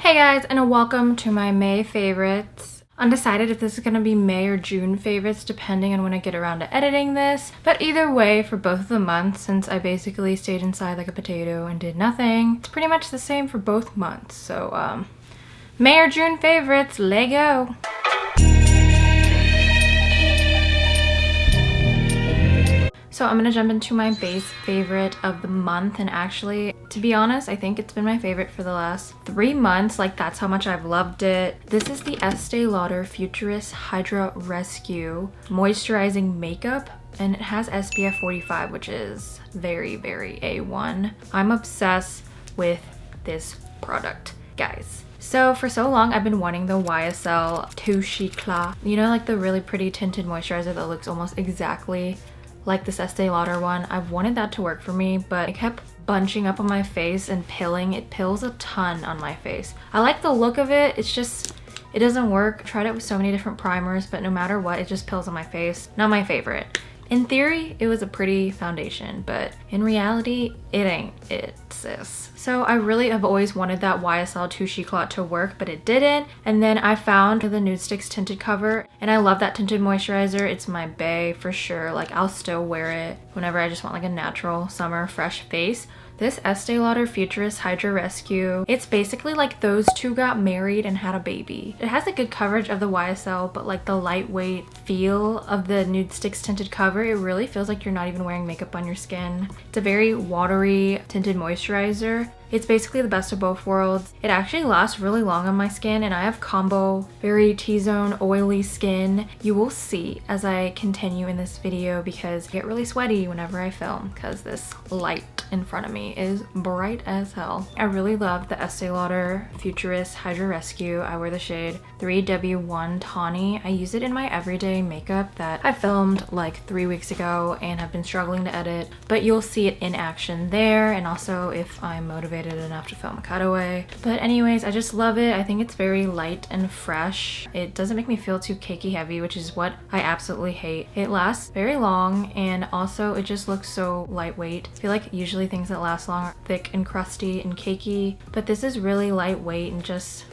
Hey guys, and welcome to my May favorites. Undecided if this is going to be May or June favorites depending on when I get around to editing this, but either way for both of the months, since I basically stayed inside like a potato and did nothing, it's pretty much the same for both months. So May or June favorites, Lego. So I'm gonna jump into my base favorite of the month, and actually, to be honest, I think it's been my favorite for the last 3 months. Like, that's how much I've loved it. This is the Estee Lauder Futurist Hydra Rescue Moisturizing Makeup, and it has SPF 45, which is very, very A1. I'm obsessed with this product, guys. So for so long, I've been wanting the YSL Touche Eclat. You know, like the really pretty tinted moisturizer that looks almost exactly like this Estee Lauder one. I've wanted that to work for me, but it kept bunching up on my face and pilling. It pills a ton on my face. I like the look of it, it's just, it doesn't work. I tried it with so many different primers, but no matter what, it just pills on my face. Not my favorite. In theory, it was a pretty foundation, but in reality, it ain't it, sis. So I really have always wanted that YSL Touche Eclat to work, but it didn't. And then I found the Nude Sticks tinted cover, and I love that tinted moisturizer. It's my bae for sure. Like, I'll still wear it whenever I just want like a natural summer fresh face. This Estee Lauder Futurist Hydra Rescue, it's basically like those two got married and had a baby. It has a good coverage of the YSL, but like the lightweight feel of the Nude Sticks tinted cover, it really feels like you're not even wearing makeup on your skin. It's a very watery tinted moisturizer. It's basically the best of both worlds. It actually lasts really long on my skin, and I have combo, very T-zone, oily skin. You will see as I continue in this video because I get really sweaty whenever I film because this light in front of me is bright as hell. I really love the Estee Lauder Futurist Hydra Rescue. I wear the shade 3W1 Tawny. I use it in my everyday makeup that I filmed like 3 weeks ago and have been struggling to edit, but you'll see it in action there, and also if I'm motivated enough to film a cutaway. But anyways, I just love it. I think it's very light and fresh. It doesn't make me feel too cakey heavy, which is what I absolutely hate. It lasts very long, and also it just looks so lightweight. I feel like usually things that last long are thick and crusty and cakey, but this is really lightweight and just,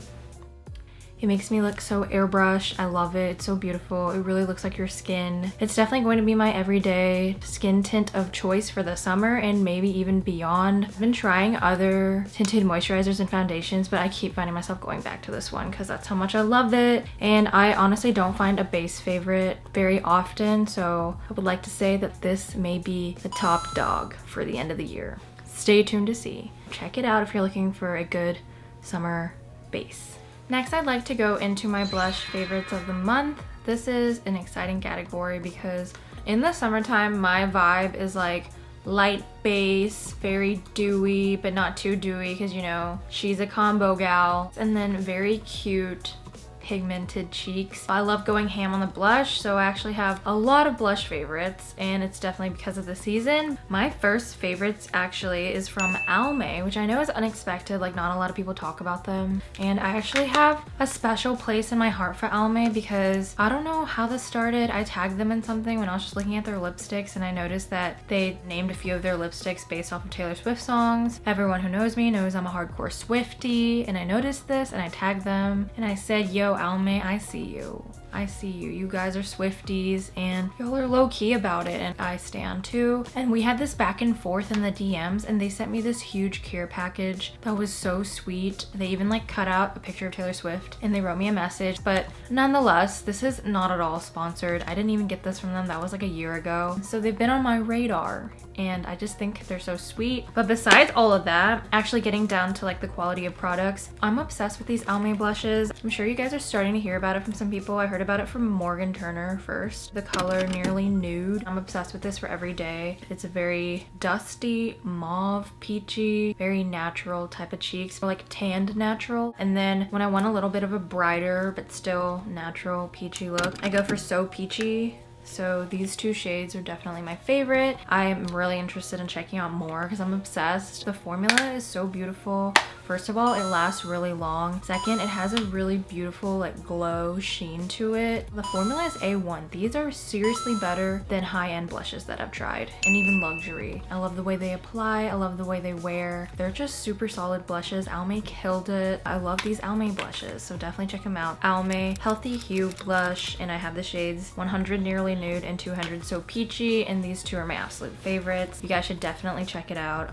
it makes me look so airbrushed. I love it. It's so beautiful. It really looks like your skin. It's definitely going to be my everyday skin tint of choice for the summer and maybe even beyond. I've been trying other tinted moisturizers and foundations, but I keep finding myself going back to this one because that's how much I love it. And I honestly don't find a base favorite very often, so I would like to say that this may be the top dog for the end of the year. Stay tuned to see. Check it out if you're looking for a good summer base. Next, I'd like to go into my blush favorites of the month. This is an exciting category because in the summertime, my vibe is like light base, very dewy, but not too dewy because, you know, she's a combo gal. And then very cute pigmented cheeks. I love going ham on the blush, so I actually have a lot of blush favorites, and it's definitely because of the season. My first favorites actually is from Almay, which I know is unexpected, like not a lot of people talk about them, and I actually have a special place in my heart for Almay because I don't know how this started. I tagged them in something when I was just looking at their lipsticks, and I noticed that they named a few of their lipsticks based off of Taylor Swift songs. Everyone who knows me knows I'm a hardcore Swiftie, and I noticed this and I tagged them and I said, yo, Almay, I see you. I see you. You guys are Swifties and y'all are low-key about it, and I stan too. And we had this back and forth in the DMs, and they sent me this huge care package that was so sweet. They even like cut out a picture of Taylor Swift and they wrote me a message. But nonetheless, this is not at all sponsored. I didn't even get this from them. That was like a year ago. So they've been on my radar, and I just think they're so sweet. But besides all of that, actually getting down to like the quality of products, I'm obsessed with these Almay blushes. I'm sure you guys are starting to hear about it from some people. I heard about it from Morgan Turner first. The color Nearly Nude. I'm obsessed with this for every day. It's a very dusty, mauve, peachy, very natural type of cheeks, like tanned natural. And then when I want a little bit of a brighter but still natural peachy look, I go for So Peachy So these two shades are definitely my favorite. I'm really interested in checking out more because I'm obsessed. The formula is so beautiful. First of all, it lasts really long. Second, it has a really beautiful like glow sheen to it. The formula is A1. These are seriously better than high-end blushes that I've tried, and even luxury. I love the way they apply. I love the way they wear. They're just super solid blushes. Almay killed it. I love these Almay blushes, so definitely check them out. Almay Healthy Hue blush, and I have the shades 100 Nearly Nude and 200 So Peachy, and these two are my absolute favorites. You guys should definitely check it out.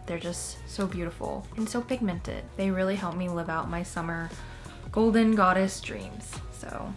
They're just so beautiful and so pigmented. They really help me live out my summer golden goddess dreams, so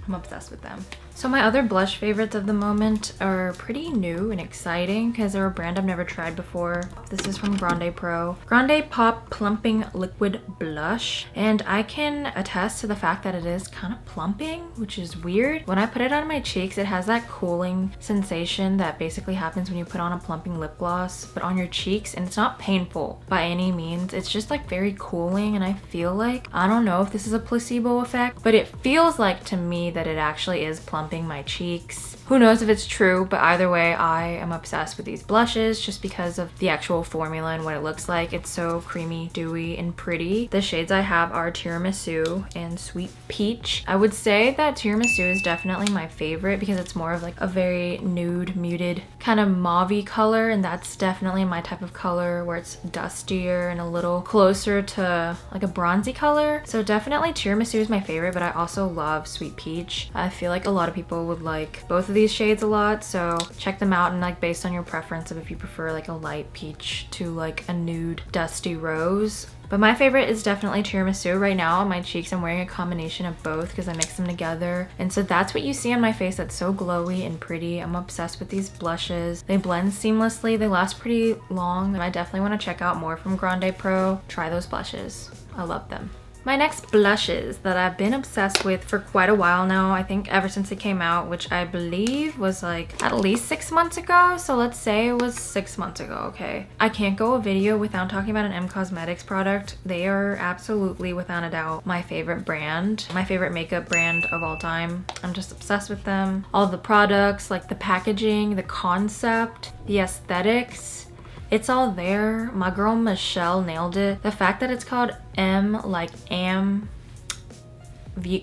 I'm obsessed with them. So my other blush favorites of the moment are pretty new and exciting because they're a brand I've never tried before. This is from Grande Pro. Grande Pop Plumping Liquid Blush. And I can attest to the fact that it is kind of plumping, which is weird. When I put it on my cheeks, it has that cooling sensation that basically happens when you put on a plumping lip gloss, but on your cheeks, and it's not painful by any means. It's just like very cooling, and I feel like, I don't know if this is a placebo effect, but it feels like to me that it actually is plumping my cheeks. Who knows if it's true, but either way, I am obsessed with these blushes just because of the actual formula and what it looks like. It's so creamy, dewy, and pretty. The shades I have are Tiramisu and Sweet Peach. I would say that Tiramisu is definitely my favorite because it's more of like a very nude, muted kind of mauve-y color, and that's definitely my type of color where it's dustier and a little closer to like a bronzy color. So definitely Tiramisu is my favorite, but I also love Sweet Peach. I feel like a lot of people would like both of these shades a lot, so check them out, and like based on your preference of if you prefer like a light peach to like a nude dusty rose. But my favorite is definitely Tiramisu. Right now on my cheeks I'm wearing a combination of both because I mix them together, and so that's what you see on my face that's so glowy and pretty. I'm obsessed with these blushes. They blend seamlessly, they last pretty long, and I definitely want to check out more from Grande Pro. Try those blushes. I love them. My next blushes that I've been obsessed with for quite a while now, I think ever since it came out, which I believe was like at least 6 months ago. So let's say it was 6 months ago, okay? I can't go a video without talking about an M Cosmetics product. They are absolutely, without a doubt, my favorite brand. My favorite makeup brand of all time. I'm just obsessed with them. All the products, like the packaging, the concept, the aesthetics. It's all there. My girl Michelle nailed it. The fact that it's called M, like am,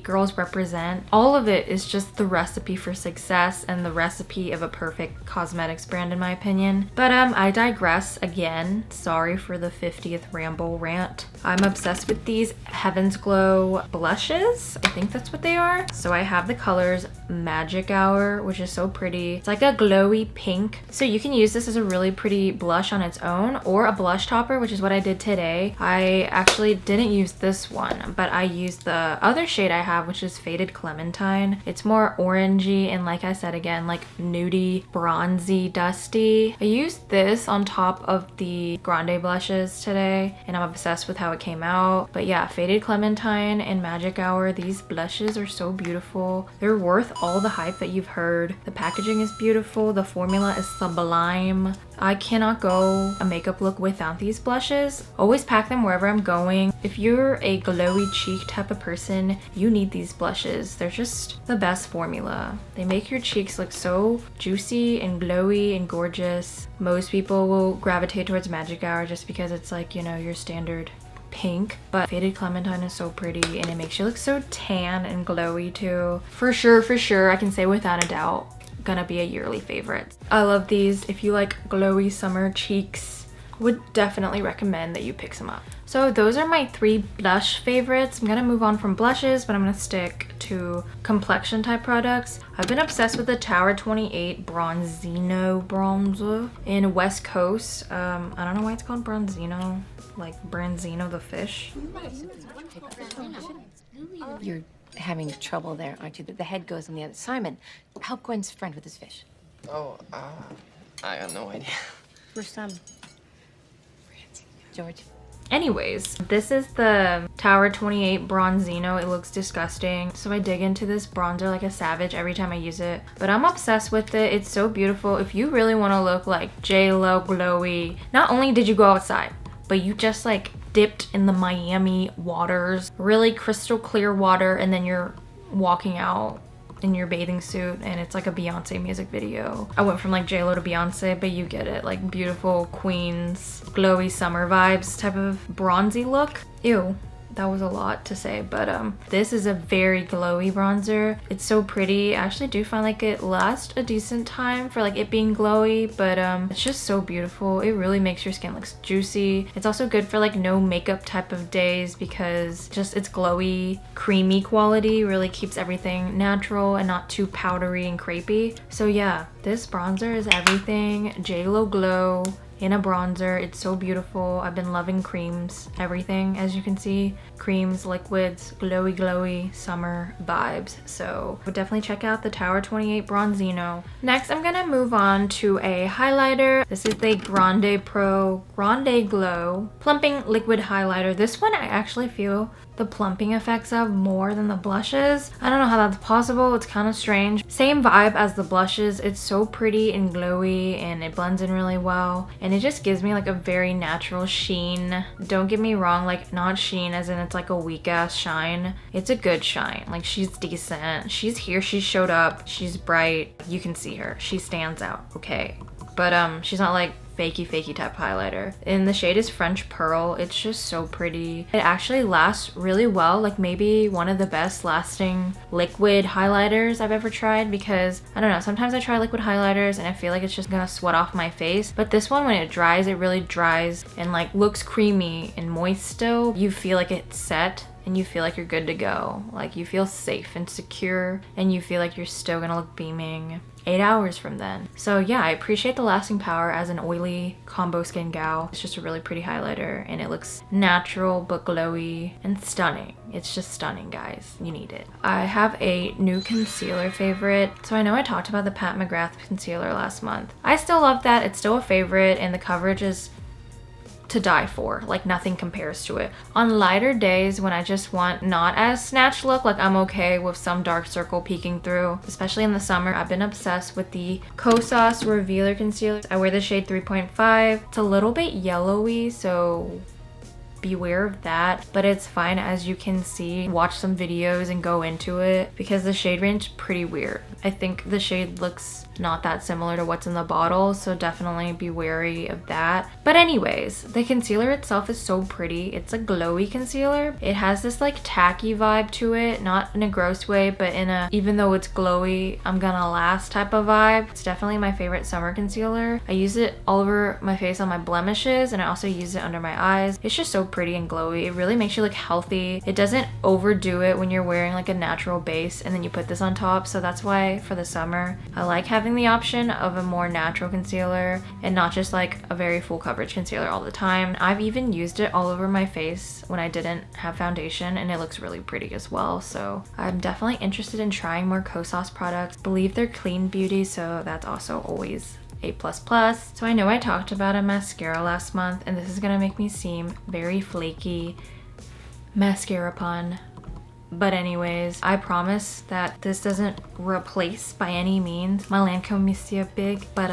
girls represent, all of it is just the recipe for success and the recipe of a perfect cosmetics brand in my opinion. But I digress again. Sorry for the 50th ramble rant. I'm obsessed with these Heaven's Glow blushes. I think that's what they are. So I have the colors Magic Hour, which is so pretty. It's like a glowy pink. So you can use this as a really pretty blush on its own, or a blush topper, which is what I did today. I actually didn't use this one, but I used the other shade I have, which is Faded Clementine. It's more orangey and, like I said again, like nudie, bronzy, dusty. I used this on top of the Grande blushes today, and I'm obsessed with how it came out. But yeah, Faded Clementine and Magic Hour, these blushes are so beautiful. They're worth all the hype that you've heard. The packaging is beautiful. The formula is sublime. I cannot go a makeup look without these blushes. Always pack them wherever I'm going. If you're a glowy cheek type of person, you need these blushes. They're just the best formula. They make your cheeks look so juicy and glowy and gorgeous. Most people will gravitate towards Magic Hour just because it's like, you know, your standard pink, but Faded Clementine is so pretty and it makes you look so tan and glowy too. For sure, I can say without a doubt, gonna be a yearly favorite. I love these. If you like glowy summer cheeks, would definitely recommend that you pick some up. So those are my 3 blush favorites. I'm gonna move on from blushes, but I'm gonna stick to complexion type products. I've been obsessed with the Tower 28 Bronzino bronzer in West Coast. I don't know why it's called Bronzino, like Branzino the fish. You're having trouble there, aren't you? The head goes on the other. Simon, help Gwen's friend with his fish. Oh, I got no idea. Where's George? Anyways, this is the Tower 28 Bronzino. It looks disgusting. So I dig into this bronzer like a savage every time I use it. But I'm obsessed with it. It's so beautiful. If you really want to look like J-Lo glowy, not only did you go outside, but you just like dipped in the Miami waters, really crystal clear water, and then you're walking out in your bathing suit and it's like a Beyonce music video. I went from like J-Lo to Beyonce, but you get it. Like beautiful queens, glowy summer vibes type of bronzy look. Ew. That was a lot to say, but this is a very glowy bronzer. It's so pretty. I actually do find like it lasts a decent time for like it being glowy, but it's just so beautiful. It really makes your skin look juicy. It's also good for like no makeup type of days because just its glowy, creamy quality really keeps everything natural and not too powdery and crepey. So yeah, this bronzer is everything. J-Lo glow in a bronzer. It's so beautiful. I've been loving creams, everything, as you can see. Creams, liquids, glowy summer vibes. So would definitely check out the Tower 28 Bronzino. Next, I'm gonna move on to a highlighter. This is the Grande Pro Grande Glow Plumping Liquid Highlighter. This one I actually feel the plumping effects of more than the blushes. I don't know how that's possible. It's kind of strange. Same vibe as the blushes. It's so pretty and glowy and it blends in really well. And it just gives me like a very natural sheen. Don't get me wrong, like not sheen as in it's like a weak ass shine. It's a good shine. Like she's decent. She's here. She showed up. She's bright. You can see her. She stands out. Okay. But she's not like fakey type highlighter. And the shade is French Pearl. It's just so pretty. It actually lasts really well, like maybe one of the best lasting liquid highlighters I've ever tried, because I don't know, sometimes I try liquid highlighters and I feel like it's just gonna sweat off my face, but this one, when it dries, it really dries and like looks creamy and moist still. You feel like it's set and you feel like you're good to go. Like you feel safe and secure and you feel like you're still gonna look beaming 8 hours from then. So yeah, I appreciate the lasting power as an oily combo skin gal. It's just a really pretty highlighter and it looks natural but glowy and stunning. It's just stunning, guys. You need it. I have a new concealer favorite. So I know I talked about the Pat McGrath concealer last month. I still love that. It's still a favorite and the coverage is to die for. Like nothing compares to it. On lighter days when I just want not as snatched look, like I'm okay with some dark circle peeking through, especially in the summer, I've been obsessed with the Kosas Revealer Concealer. I wear the shade 3.5. It's a little bit yellowy, so beware of that, but it's fine. As you can see, watch some videos and go into it because the shade range is pretty weird. I think the shade looks not that similar to what's in the bottle, so definitely be wary of that. But anyways, the concealer itself is so pretty. It's a glowy concealer. It has this like tacky vibe to it, not in a gross way, but in a, even though it's glowy, I'm gonna last type of vibe. It's definitely my favorite summer concealer. I use it all over my face on my blemishes, and I also use it under my eyes. It's just so pretty and glowy. It really makes you look healthy. It doesn't overdo it when you're wearing like a natural base and then you put this on top. So that's why for the summer, I like having the option of a more natural concealer and not just like a very full coverage concealer all the time. I've even used it all over my face when I didn't have foundation and it looks really pretty as well. So I'm definitely interested in trying more Kosas products. I believe they're clean beauty, so that's also always A++. So I know I talked about a mascara last month and this is gonna make me seem very flaky. Mascara pun. But anyways, I promise that this doesn't replace by any means my Lancome Misia Big, but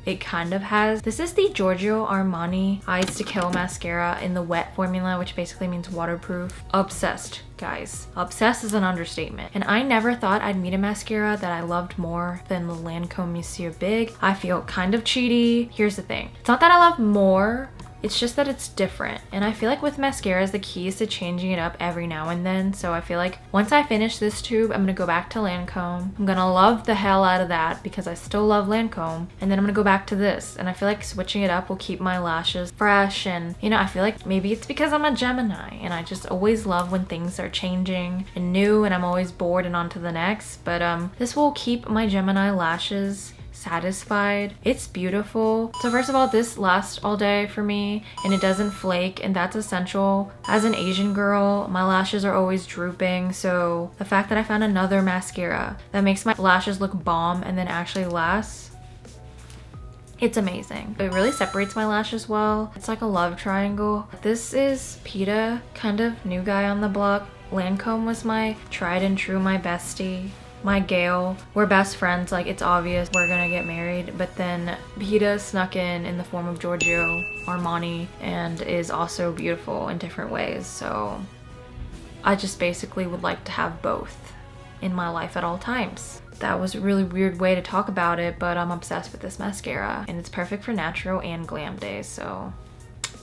it kind of has. This is the Giorgio Armani Eyes to Kill mascara in the wet formula, which basically means waterproof. Obsessed, guys. Obsessed is an understatement. And I never thought I'd meet a mascara that I loved more than the Lancome Misia Big. I feel kind of cheaty. Here's the thing. It's not that I love more, it's just that it's different. And I feel like with mascaras, the key is to changing it up every now and then. So I feel like once I finish this tube, I'm gonna go back to Lancome. I'm gonna love the hell out of that because I still love Lancome. And then I'm gonna go back to this. And I feel like switching it up will keep my lashes fresh. And you know, I feel like maybe it's because I'm a Gemini and I just always love when things are changing and new and I'm always bored and on to the next. But this will keep my Gemini lashes satisfied. It's beautiful. So first of all, this lasts all day for me and it doesn't flake, and that's essential. As an Asian girl, my lashes are always drooping, so the fact that I found another mascara that makes my lashes look bomb and then actually lasts, it's amazing. It really separates my lashes well. It's like a love triangle. This is Peta, kind of new guy on the block. Lancome was my tried and true, my bestie. My Gail, we're best friends, like it's obvious we're gonna get married, but then Peta snuck in the form of Giorgio Armani and is also beautiful in different ways, so I just basically would like to have both. in my life at all times. That was a really weird way to talk about it, but I'm obsessed with this mascara and it's perfect for natural and glam days, so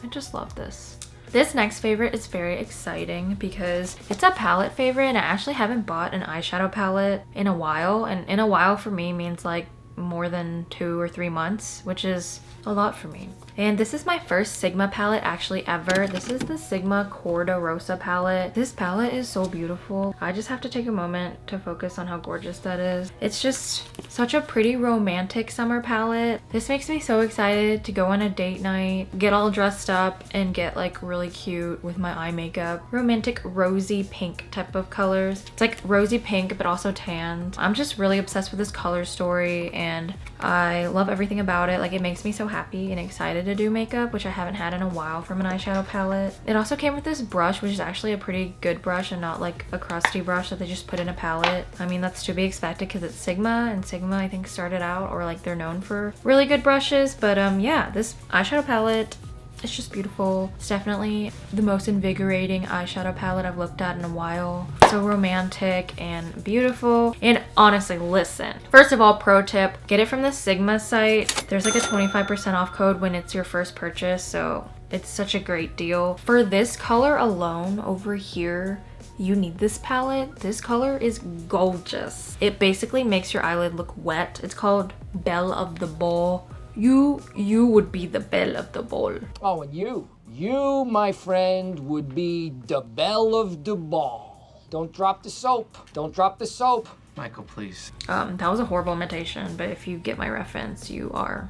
I just love this. This next favorite is very exciting because it's a palette favorite and I actually haven't bought an eyeshadow palette in a while, and in a while for me means like more than 2 or 3 months, which is a lot for me. And this is my first Sigma palette actually ever. This is the Sigma cor-de-rosa palette. This palette is so beautiful. I just have to take a moment to focus on how gorgeous that is. It's just such a pretty romantic summer palette. This makes me so excited to go on a date night, get all dressed up and get like really cute with my eye makeup. Romantic rosy pink type of colors. It's like rosy pink but also tanned. I'm just really obsessed with this color story and I love everything about it. Like, it makes me so happy and excited to do makeup, which I haven't had in a while from an eyeshadow palette. It also came with this brush, which is actually a pretty good brush and not like a crusty brush that they just put in a palette. I mean, that's to be expected because it's Sigma, and Sigma I think started out, or like they're known for really good brushes. But yeah, this eyeshadow palette, it's just beautiful. It's definitely the most invigorating eyeshadow palette I've looked at in a while. So romantic and beautiful. And honestly, listen. First of all, pro tip, get it from the Sigma site. There's like a 25% off code when it's your first purchase, so it's such a great deal. For this color alone over here, you need this palette. This color is gorgeous. It basically makes your eyelid look wet. It's called Belle of the Ball. You would be the belle of the ball. Oh, and you, my friend, would be the belle of the ball. Don't drop the soap. Don't drop the soap. Michael, please. That was a horrible imitation, but if you get my reference, you are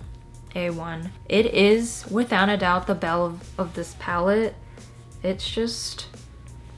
A1. It is, without a doubt, the belle of this palette. It's just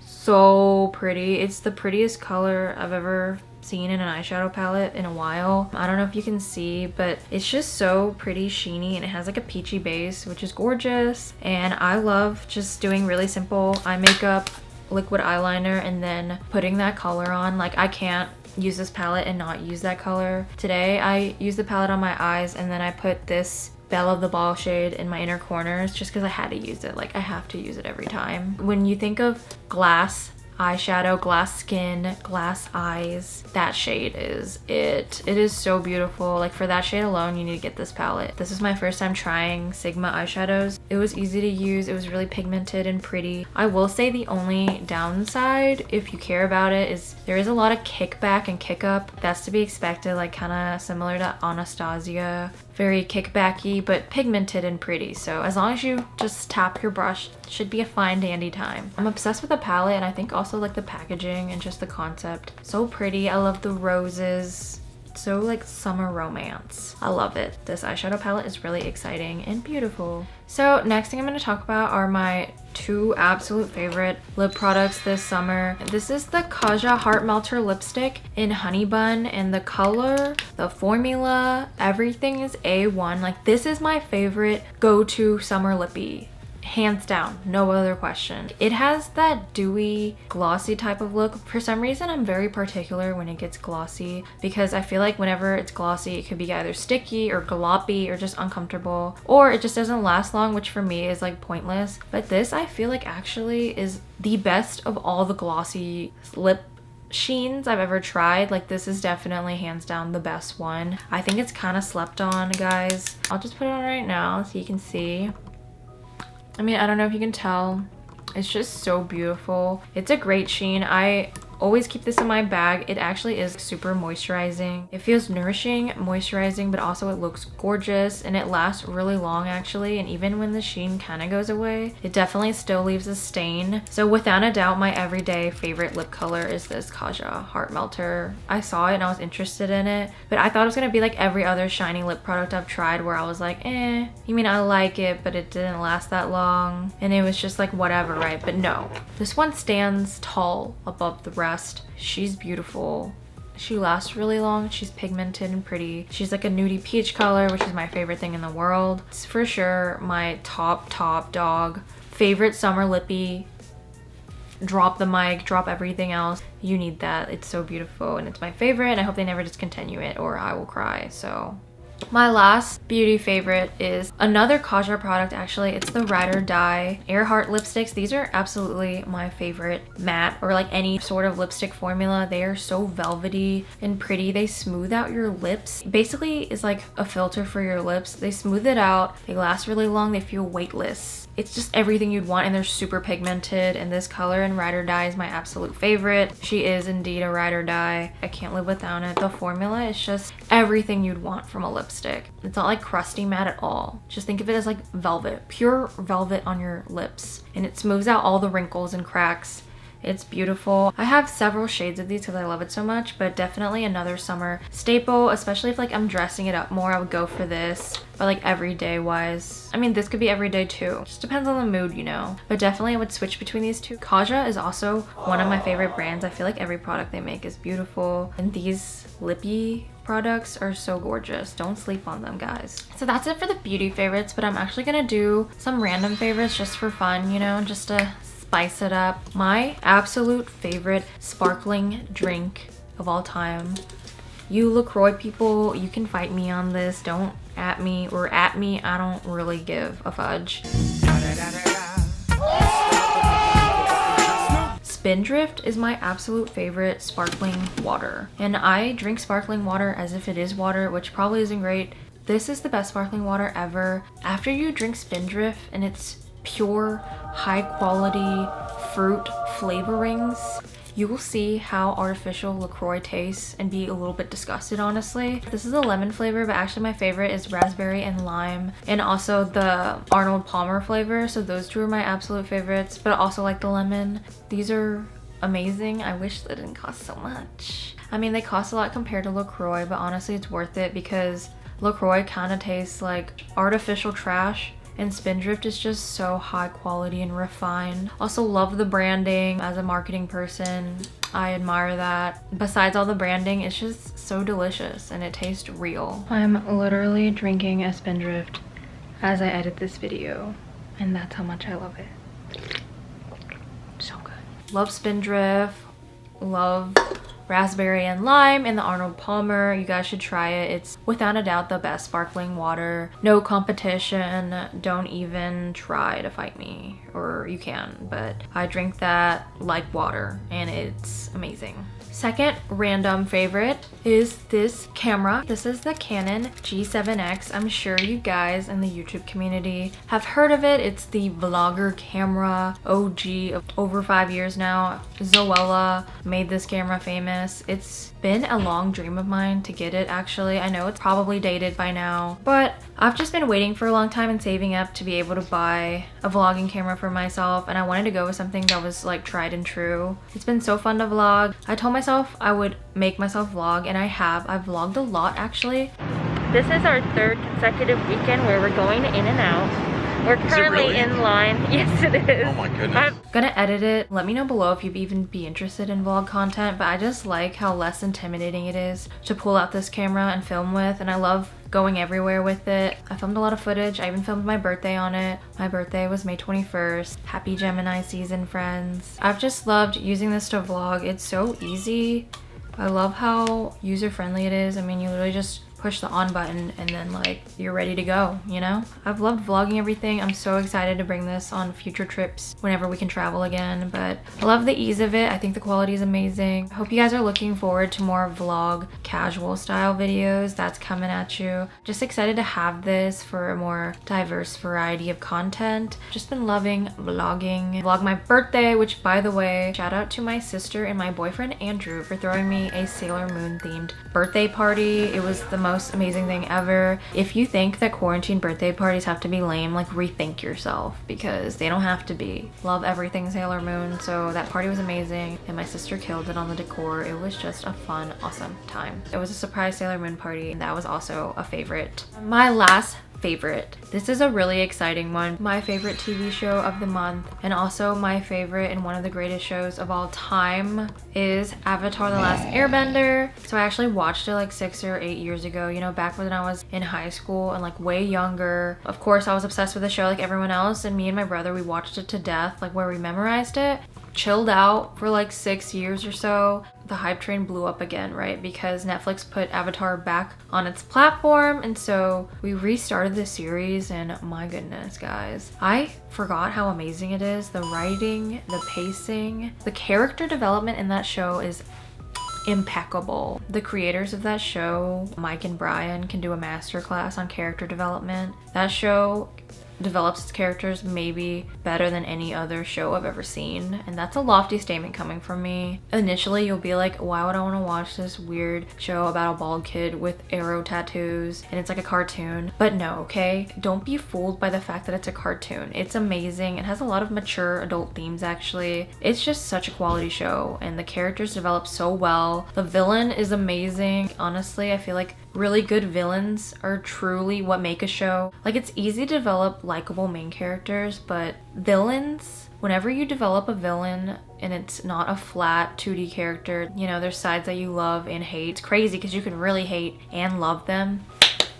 so pretty. It's the prettiest color I've ever seen in an eyeshadow palette in a while. I don't know if you can see, but it's just so pretty sheeny and it has like a peachy base, which is gorgeous. And I love just doing really simple eye makeup, liquid eyeliner, and then putting that color on. Like, I can't use this palette and not use that color. Today I used the palette on my eyes and then I put this Belle of the Ball shade in my inner corners just because I had to use it. Like, I have to use it every time. When you think of glass eyeshadow, glass skin, glass eyes, that shade is it. It is so beautiful. Like, for that shade alone, you need to get this palette. This is my first time trying Sigma eyeshadows. It was easy to use. It was really pigmented and pretty. I will say the only downside, if you care about it, is there is a lot of kickback and kick up. That's to be expected, like kind of similar to Anastasia. Very kickbacky, but pigmented and pretty. So as long as you just tap your brush, it should be a fine dandy time. I'm obsessed with the palette, and I think also like the packaging and just the concept. So pretty. I love the roses. So like summer romance. I love it. This eyeshadow palette is really exciting and beautiful. So next thing I'm going to talk about are my 2 absolute favorite lip products this summer. This is the Kaja Heart Melter lipstick in Honey Bun, and the color, the formula, everything is A1. Like, this is my favorite go-to summer lippy. Hands down, no other question. It has that dewy, glossy type of look. For some reason, I'm very particular when it gets glossy because I feel like whenever it's glossy, it could be either sticky or gloppy or just uncomfortable, or it just doesn't last long, which for me is like pointless. But this, I feel like, actually is the best of all the glossy lip sheens I've ever tried. Like, this is definitely hands down the best one. I think it's kind of slept on, guys. I'll just put it on right now so you can see. I mean, I don't know if you can tell. It's just so beautiful. It's a great sheen. I always keep this in my bag. It actually is super moisturizing. It feels nourishing, moisturizing, but also it looks gorgeous and it lasts really long actually. And even when the sheen kind of goes away, it definitely still leaves a stain. So without a doubt, my everyday favorite lip color is this Kaja Heart Melter. I saw it and I was interested in it, but I thought it was gonna be like every other shiny lip product I've tried where I was like, I mean, I like it, but it didn't last that long. And it was just like, whatever, right? But no, this one stands tall above the rest. She's beautiful. She lasts really long. She's pigmented and pretty. She's like a nudie peach color, which is my favorite thing in the world. It's for sure my top dog. Favorite summer lippy. Drop the mic, drop everything else. You need that. It's so beautiful and it's my favorite, and I hope they never discontinue it or I will cry. So My last beauty favorite is another Kaja product actually. It's the Ride or Die Earhart lipsticks. These are absolutely my favorite matte or like any sort of lipstick formula. They are so velvety and pretty. They smooth out your lips. Basically is like a filter for your lips. They smooth it out. They last really long. They feel weightless. It's just everything you'd want, and they're super pigmented, and this color in Ride or Die is my absolute favorite. She is indeed a Ride or Die. I can't live without it. The formula is just everything you'd want from a lipstick. It's not like crusty matte at all. Just think of it as like velvet, pure velvet on your lips, and it smooths out all the wrinkles and cracks. It's beautiful. I have several shades of these because I love it so much, but definitely another summer staple, especially if like I'm dressing it up more, I would go for this. But like everyday wise, I mean, this could be everyday too. Just depends on the mood, you know. But definitely I would switch between these two. Kaja is also one of my favorite brands. I feel like every product they make is beautiful. And these lippy products are so gorgeous. Don't sleep on them, guys. So that's it for the beauty favorites, but I'm actually gonna do some random favorites just for fun, you know, just to spice it up. My absolute favorite sparkling drink of all time. You LaCroix people, you can fight me on this. Don't at me, or at me, I don't really give a fudge. Spindrift is my absolute favorite sparkling water. And I drink sparkling water as if it is water, which probably isn't great. This is the best sparkling water ever. After you drink Spindrift and it's pure, high quality fruit flavorings, you will see how artificial LaCroix tastes and be a little bit disgusted, honestly. This is a lemon flavor, but actually my favorite is raspberry and lime, and also the Arnold Palmer flavor. So those two are my absolute favorites, but I also like the lemon. These are amazing. I wish they didn't cost so much. I mean, they cost a lot compared to LaCroix, but honestly it's worth it because LaCroix kind of tastes like artificial trash. And Spindrift is just so high quality and refined. Also love the branding. As a marketing person, I admire that. Besides all the branding, it's just so delicious and it tastes real. I'm literally drinking a Spindrift as I edit this video, and that's how much I love it. So good. Love Spindrift. Love raspberry and lime and the Arnold Palmer. You guys should try it. It's without a doubt the best sparkling water. No competition. Don't even try to fight me, or you can, but I drink that like water and it's amazing. Second random favorite is this camera. This is the Canon G7X. I'm sure you guys in the YouTube community have heard of it. It's the vlogger camera, OG of over 5 years now. Zoella made this camera famous. It's been a long dream of mine to get it, actually. I know it's probably dated by now, but I've just been waiting for a long time and saving up to be able to buy a vlogging camera for myself, and I wanted to go with something that was like tried and true. It's been so fun to vlog. I told myself I would make myself vlog, and I have. I've vlogged a lot, actually. This is our third consecutive weekend where we're going in and out. We're currently in line. Yes, it is. Oh my goodness. I'm gonna edit it. Let me know below if you'd even be interested in vlog content, but I just like how less intimidating it is to pull out this camera and film with, and I love going everywhere with it. I filmed a lot of footage. I even filmed my birthday on it. My birthday was May 21st. Happy Gemini season, friends. I've just loved using this to vlog. It's so easy. I love how user-friendly it is. I mean, you literally just push the on button and then like you're ready to go, you know? I've loved vlogging everything. I'm so excited to bring this on future trips whenever we can travel again, but I love the ease of it. I think the quality is amazing. I hope you guys are looking forward to more vlog casual style videos that's coming at you. Just excited to have this for a more diverse variety of content. Just been loving vlogging. Vlog my birthday, which by the way, shout out to my sister and my boyfriend Andrew for throwing me a Sailor Moon themed birthday party. It was the most amazing thing ever. If you think that quarantine birthday parties have to be lame, like rethink yourself, because they don't have to be. Love everything Sailor Moon, so that party was amazing and my sister killed it on the decor. It was just a fun, awesome time. It was a surprise Sailor Moon party, and that was also a favorite. My last favorite. This is a really exciting one. My favorite TV show of the month, and also my favorite and one of the greatest shows of all time, is Avatar: The Last Airbender. So I actually watched it like 6 or 8 years ago, you know, back when I was in high school and like way younger. Of course, I was obsessed with the show like everyone else, and me and my brother, we watched it to death, like where we memorized it. chilled out for like 6 years or so. The hype train blew up again, right? Because Netflix put Avatar back on its platform, and so we restarted the series, and my goodness, guys. I forgot how amazing it is. The writing, the pacing, the character development in that show is impeccable. The creators of that show, Mike and Brian, can do a masterclass on character development. That show develops its characters maybe better than any other show I've ever seen, and that's a lofty statement coming from me. Initially you'll be like, why would I want to watch this weird show about a bald kid with arrow tattoos and it's like a cartoon? But no, okay, don't be fooled by the fact that it's a cartoon. It's amazing. It has a lot of mature adult themes actually. It's just such a quality show, and the characters develop so well. The villain is amazing. Honestly, I feel like really good villains are truly what make a show. Like, it's easy to develop likable main characters, but villains, whenever you develop a villain and it's not a flat 2D character, you know, there's sides that you love and hate. It's crazy because you can really hate and love them.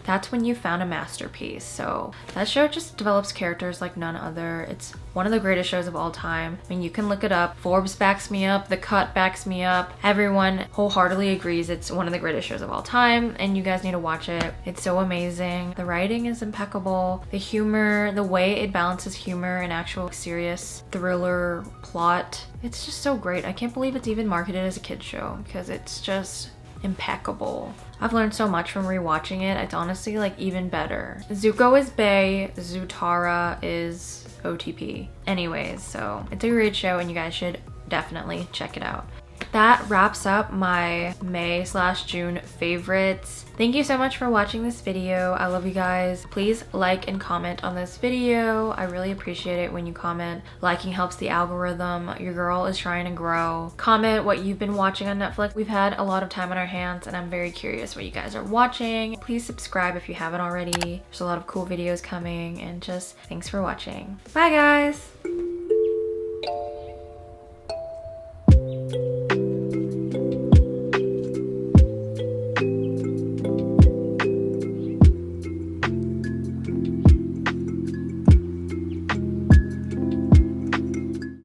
That's when you found a masterpiece. So that show just develops characters like none other. It's one of the greatest shows of all time. I mean, you can look it up. Forbes backs me up. The Cut backs me up. Everyone wholeheartedly agrees it's one of the greatest shows of all time, and you guys need to watch it. It's so amazing. The writing is impeccable. The humor, the way it balances humor and actual serious thriller plot, it's just so great. I can't believe it's even marketed as a kid's show because it's just impeccable. I've learned so much from rewatching it. It's honestly like even better. Zuko is Bae, Zutara is OTP. Anyways, so it's a great show and you guys should definitely check it out. That wraps up my May/June favorites. Thank you so much for watching this video. I love you guys. Please like and comment on this video. I really appreciate it when you comment. Liking helps the algorithm. Your girl is trying to grow. Comment what you've been watching on Netflix. We've had a lot of time on our hands and I'm very curious what you guys are watching. Please subscribe if you haven't already. There's a lot of cool videos coming, and just thanks for watching. Bye guys!